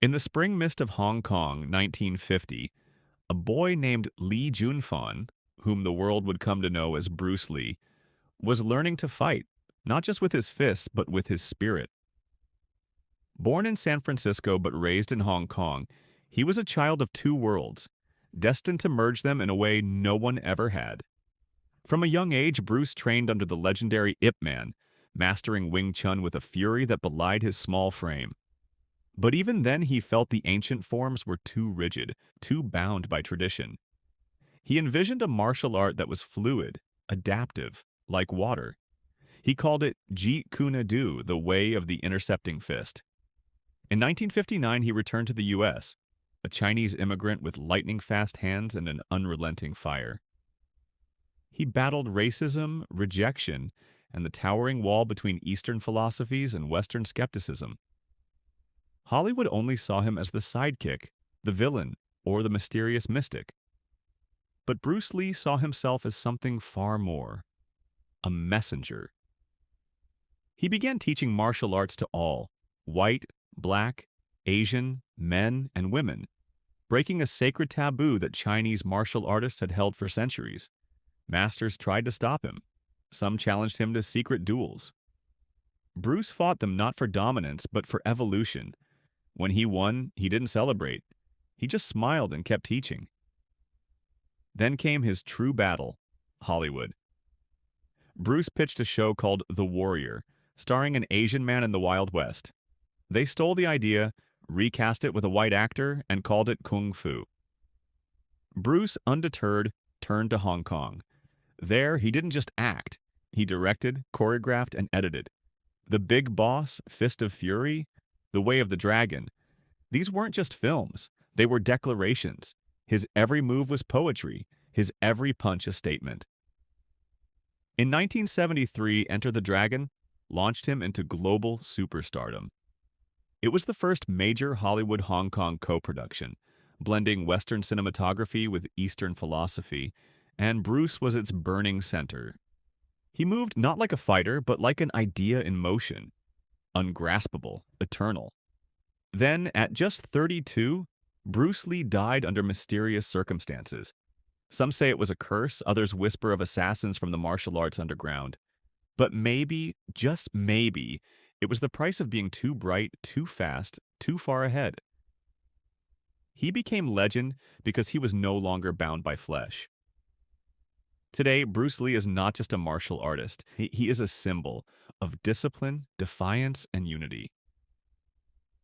In the spring mist of Hong Kong, 1950, a boy named Lee Junfan, whom the world would come to know as Bruce Lee, was learning to fight, not just with his fists, but with his spirit. Born in San Francisco but raised in Hong Kong, he was a child of two worlds, destined to merge them in a way no one ever had. From a young age, Bruce trained under the legendary Ip Man, mastering Wing Chun with a fury that belied his small frame. But even then he felt the ancient forms were too rigid, too bound by tradition. He envisioned a martial art that was fluid, adaptive, like water. He called it Jeet Kune Do, the way of the intercepting fist. In 1959 he returned to the U.S., a Chinese immigrant with lightning-fast hands and an unrelenting fire. He battled racism, rejection, and the towering wall between Eastern philosophies and Western skepticism. Hollywood only saw him as the sidekick, the villain, or the mysterious mystic. But Bruce Lee saw himself as something far more, a messenger. He began teaching martial arts to all, white, black, Asian, men, and women, breaking a sacred taboo that Chinese martial artists had held for centuries. Masters tried to stop him. Some challenged him to secret duels. Bruce fought them not for dominance, but for evolution. When he won, he didn't celebrate. He just smiled and kept teaching. Then came his true battle, Hollywood. Bruce pitched a show called The Warrior, starring an Asian man in the Wild West. They stole the idea, recast it with a white actor, and called it Kung Fu. Bruce, undeterred, turned to Hong Kong. There, he didn't just act. He directed, choreographed, and edited. The Big Boss, Fist of Fury, The Way of the Dragon. These weren't just films. They were declarations. His every move was poetry, his every punch a statement. In 1973, Enter the Dragon launched him into global superstardom. It was the first major Hollywood-Hong Kong co-production, blending Western cinematography with Eastern philosophy, and Bruce was its burning center. He moved not like a fighter, but like an idea in motion, ungraspable, eternal. Then, at just 32, Bruce Lee died under mysterious circumstances. Some say it was a curse, others whisper of assassins from the martial arts underground. But maybe, just maybe, it was the price of being too bright, too fast, too far ahead. He became legend because he was no longer bound by flesh. Today, Bruce Lee is not just a martial artist. He is a symbol of discipline, defiance, and unity.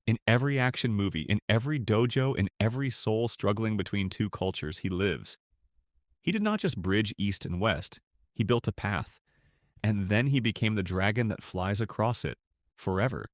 In every action movie, in every dojo, in every soul struggling between two cultures, he lives. He did not just bridge East and West. He built a path. And then he became the dragon that flies across it, forever.